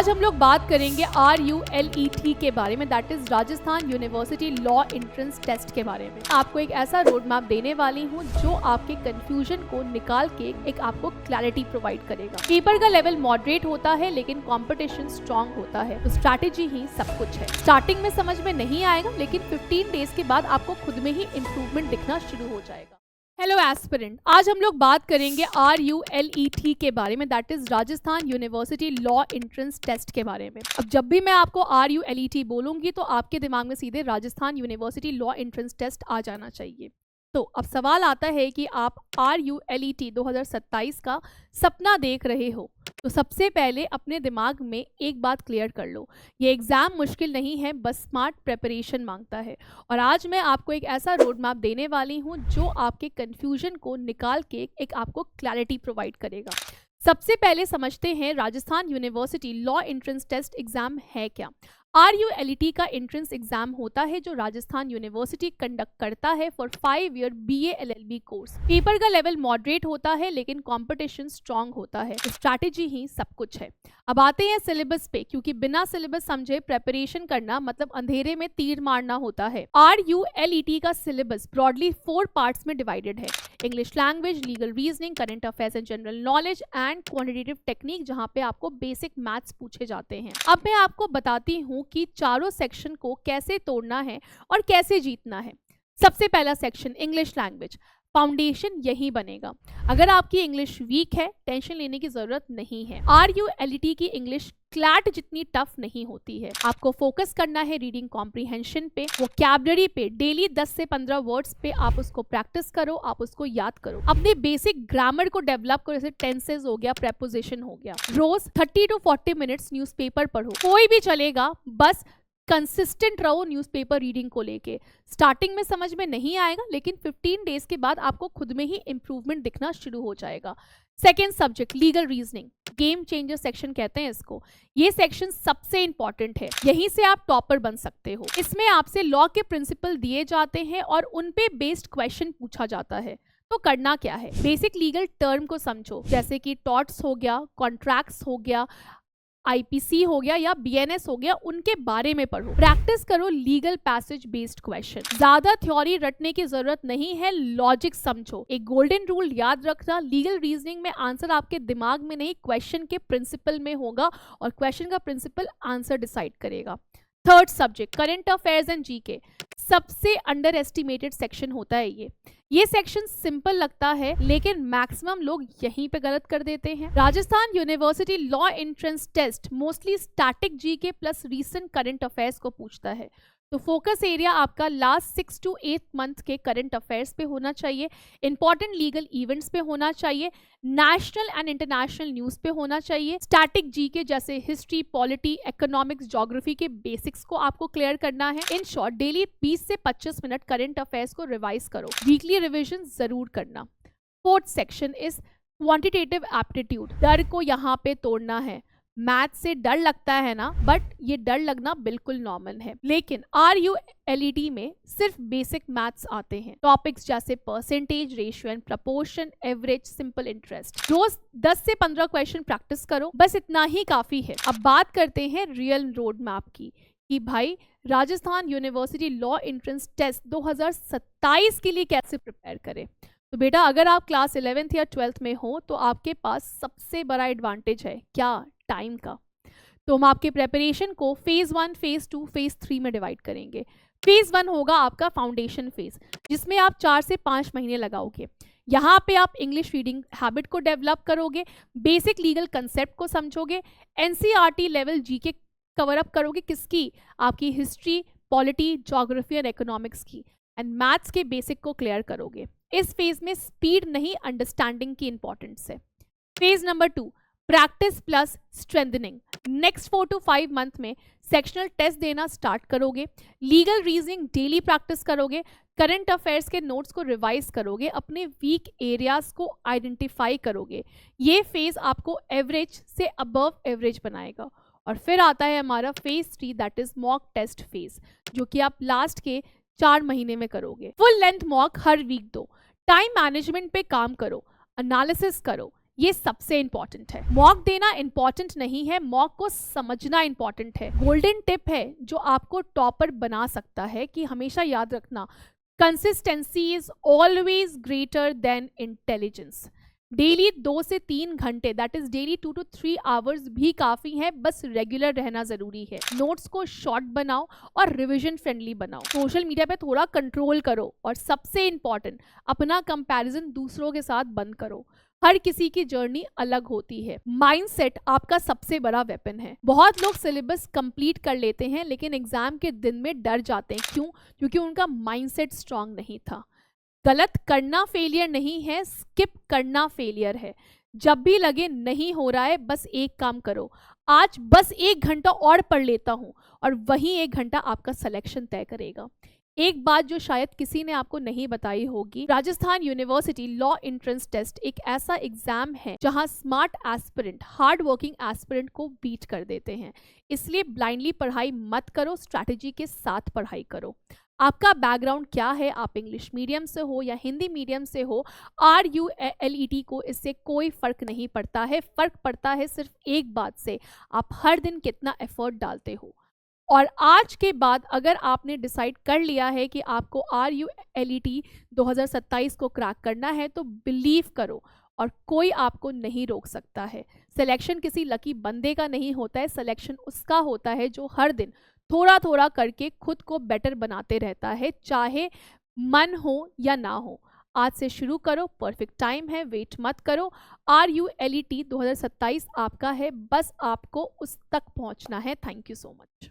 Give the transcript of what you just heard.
आज हम लोग बात करेंगे RULET के बारे में, that is Rajasthan university law entrance test के बारे में। आपको एक ऐसा रोड मैप देने वाली हूँ जो आपके कंफ्यूजन को निकाल के एक आपको क्लैरिटी प्रोवाइड करेगा। पेपर का लेवल मॉडरेट होता है लेकिन कंपटीशन स्ट्रांग होता है, तो स्ट्रैटेजी ही सब कुछ है। स्टार्टिंग में समझ में नहीं आएगा लेकिन 15 डेज के बाद आपको खुद में ही इंप्रूवमेंट दिखना शुरू हो जाएगा। हेलो एस्पिरेंट, आज हम लोग बात करेंगे RULET के बारे में, that is Rajasthan university law entrance test के बारे में। अब जब भी मैं आपको RULET बोलूंगी तो आपके दिमाग में सीधे Rajasthan university law entrance test आ जाना चाहिए। तो अब सवाल आता है कि आप RULET 2027 का सपना देख रहे हो तो सबसे पहले अपने दिमाग में एक बात क्लियर कर लो, ये एग्ज़ाम मुश्किल नहीं है, बस स्मार्ट प्रिपरेशन मांगता है। और आज मैं आपको एक ऐसा रोड मैप देने वाली हूँ जो आपके कन्फ्यूजन को निकाल के एक आपको क्लैरिटी प्रोवाइड करेगा। सबसे पहले समझते हैं Rajasthan university law entrance test exam है क्या। RULET का एंट्रेंस एग्जाम होता है जो राजस्थान यूनिवर्सिटी कंडक्ट करता है for 5 year BA LLB course. Paper का लेवल मॉडरेट होता है लेकिन कंपटीशन स्ट्रांग होता है, स्ट्रैटेजी ही सब कुछ है। अब आते हैं सिलेबस पे, क्योंकि बिना सिलेबस समझे प्रेपरेशन करना मतलब अंधेरे में तीर मारना होता है। RULET का सिलेबस ब्रॉडली 4 पार्ट्स में डिवाइडेड है। English language, legal reasoning, current affairs and general knowledge and quantitative technique, जहां पे आपको बेसिक मैथ्स पूछे जाते हैं। अब मैं आपको बताती हूँ कि चारों सेक्शन को कैसे तोड़ना है और कैसे जीतना है। सबसे पहला सेक्शन इंग्लिश लैंग्वेज, फाउंडेशन यही बनेगा। अगर आपकी इंग्लिश वीक है टेंशन लेने की जरूरत नहीं है। RULET की इंग्लिश क्लैट जितनी टफ नहीं होती है। आपको फोकस करना है रीडिंग कॉम्प्रिहेंशन पे, वोकैबुलरी पे। डेली 10 से 15 वर्ड्स पे आप उसको प्रैक्टिस करो, आप उसको याद करो। अपने बेसिक ग्रामर को डेवलप करो, जैसे टेंसेस हो गया, प्रेपोजिशन हो गया। रोज 30 to 40 मिनट्स न्यूज़पेपर पढ़ो, कोई भी चलेगा, बस कंसिस्टेंट रहो न्यूज़पेपर रीडिंग को लेके। स्टार्टिंग में समझ में नहीं आएगा लेकिन 15 डेज के बाद आपको खुद में ही इंप्रूवमेंट दिखना शुरू हो जाएगा। Second subject legal reasoning, game changer section कहते हैं इसको। ये सेक्शन सबसे इंपॉर्टेंट है, यहीं से आप टॉपर बन सकते हो। इसमें आपसे लॉ के प्रिंसिपल दिए जाते हैं और उन पे बेस्ड क्वेश्चन पूछा जाता है। तो करना क्या है, बेसिक लीगल टर्म को समझो, जैसे कि टॉर्ट्स हो गया, कॉन्ट्रैक्ट्स हो गया, IPC हो गया या BNS हो गया, उनके बारे में पढ़ो। प्रैक्टिस करो लीगल पैसेज बेस्ड क्वेश्चन। ज्यादा थ्योरी रटने की जरूरत नहीं है, लॉजिक समझो। एक गोल्डन रूल याद रखना, लीगल रीजनिंग में आंसर आपके दिमाग में नहीं क्वेश्चन के प्रिंसिपल में होगा और क्वेश्चन का प्रिंसिपल आंसर डिसाइड करेगा। Third subject current affairs and GK, सबसे अंडर एस्टिमेटेड सेक्शन होता है ये सेक्शन सिंपल लगता है लेकिन मैक्सिमम लोग यहीं पे गलत कर देते हैं। Rajasthan university law entrance test mostly static GK plus recent current affairs को पूछता है, तो फोकस एरिया आपका लास्ट 6 to 8 मंथ के करंट अफेयर्स पे होना चाहिए, इंपॉर्टेंट लीगल इवेंट्स पे होना चाहिए, नेशनल एंड इंटरनेशनल न्यूज़ पे होना चाहिए। स्टैटिक GK जैसे हिस्ट्री, पॉलिटी, इकोनॉमिक्स, ज्योग्राफी के बेसिक्स को आपको क्लियर करना है। इन शॉर्ट डेली 20 से 25 मिनट करंट अफेयर्स को रिवाइज करो, वीकली रिविजन जरूर करना। Fourth section is quantitative aptitude, डर को यहाँ पे तोड़ना है। मैथ से डर लगता है ना, बट ये डर लगना बिल्कुल नॉर्मल है। लेकिन RULET में सिर्फ बेसिक मैथ्स आते हैं, टॉपिक्स जैसे percentage, ratio and proportion, average, simple interest. रोज 10 से 15 क्वेश्चन प्रैक्टिस करो, बस इतना ही काफी है। अब बात करते हैं रियल रोड मैप की कि भाई Rajasthan university law entrance test 2027 के लिए कैसे प्रिपेयर करें। तो बेटा अगर आप क्लास 11th या 12th में हो तो आपके पास सबसे बड़ा एडवांटेज है क्या, टाइम का। तो हम आपके प्रेपरेशन को फेज 1, फेज 2, फेज 3 में डिवाइड करेंगे। फेज 1 होगा आपका फाउंडेशन फेज, जिसमें आप 4 से 5 महीने लगाओगे। यहाँ पे आप इंग्लिश रीडिंग हैबिट को डेवलप करोगे, बेसिक लीगल कंसेप्ट को समझोगे, NCERT level GK cover up करोगे, किसकी, आपकी हिस्ट्री, पॉलिटी, ज्योग्राफी और इकोनॉमिक्स की, एंड मैथ्स के बेसिक को क्लियर करोगे। इस फेज में स्पीड नहीं, अंडरस्टैंडिंग की इंपॉर्टेंस है। Phase number 2 practice plus strengthening. Next 4 to 5 month में सेक्शनल टेस्ट देना स्टार्ट करोगे, लीगल रीजनिंग डेली प्रैक्टिस करोगे, करंट अफेयर्स के नोट्स को रिवाइज करोगे, अपने वीक एरियाज को आइडेंटिफाई करोगे। ये फेज आपको एवरेज से अबव एवरेज बनाएगा। और फिर आता है हमारा phase 3, that is mock test phase, जो कि आप लास्ट के 4 महीने में करोगे। फुल लेंथ मॉक हर वीक दो, टाइम मैनेजमेंट पे काम करो, एनालिसिस करो, ये सबसे इंपॉर्टेंट है। मॉक देना इंपॉर्टेंट नहीं है, मॉक को समझना इंपॉर्टेंट है। गोल्डन टिप है जो आपको टॉपर बना सकता है कि हमेशा याद रखना, consistency is always greater than intelligence. Daily 2 से 3 घंटे, that is daily 2 to 3 hours भी काफ़ी है, बस रेगुलर रहना ज़रूरी है। नोट्स को शॉर्ट बनाओ और रिविजन फ्रेंडली बनाओ। सोशल मीडिया पे थोड़ा कंट्रोल करो और सबसे इम्पॉर्टेंट, अपना कंपैरिजन दूसरों के साथ बंद करो। हर किसी की जर्नी अलग होती है। माइंडसेट आपका सबसे बड़ा वेपन है। बहुत लोग सिलेबस कंप्लीट कर लेते हैं लेकिन एग्जाम के दिन में डर जाते हैं। क्यों? क्योंकि उनका माइंडसेट स्ट्रांग नहीं था। गलत करना फेलियर नहीं है, स्किप करना फेलियर है। जब भी लगे नहीं हो रहा है, बस एक काम करो, आज बस 1 घंटा और पढ़ लेता हूँ, और वही 1 घंटा आपका सिलेक्शन तय करेगा। एक बात जो शायद किसी ने आपको नहीं बताई होगी, Rajasthan university law entrance test एक ऐसा एग्जाम है जहां smart aspirant hard working aspirant को बीट कर देते हैं। इसलिए ब्लाइंडली पढ़ाई मत करो, स्ट्रैटेजी के साथ पढ़ाई करो। आपका बैकग्राउंड क्या है, आप इंग्लिश मीडियम से हो या हिंदी मीडियम से हो, RULET को इससे कोई फ़र्क नहीं पड़ता है। फ़र्क पड़ता है सिर्फ एक बात से, आप हर दिन कितना एफर्ट डालते हो। और आज के बाद अगर आपने डिसाइड कर लिया है कि आपको RULET 2027 को क्रैक करना है, तो बिलीव करो और कोई आपको नहीं रोक सकता है। सिलेक्शन किसी लकी बंदे का नहीं होता है, सिलेक्शन उसका होता है जो हर दिन थोड़ा थोड़ा करके खुद को बेटर बनाते रहता है, चाहे मन हो या ना हो। आज से शुरू करो, परफेक्ट टाइम है, वेट मत करो। RULET 2027 आपका है, बस आपको उस तक पहुंचना है। Thank you so much.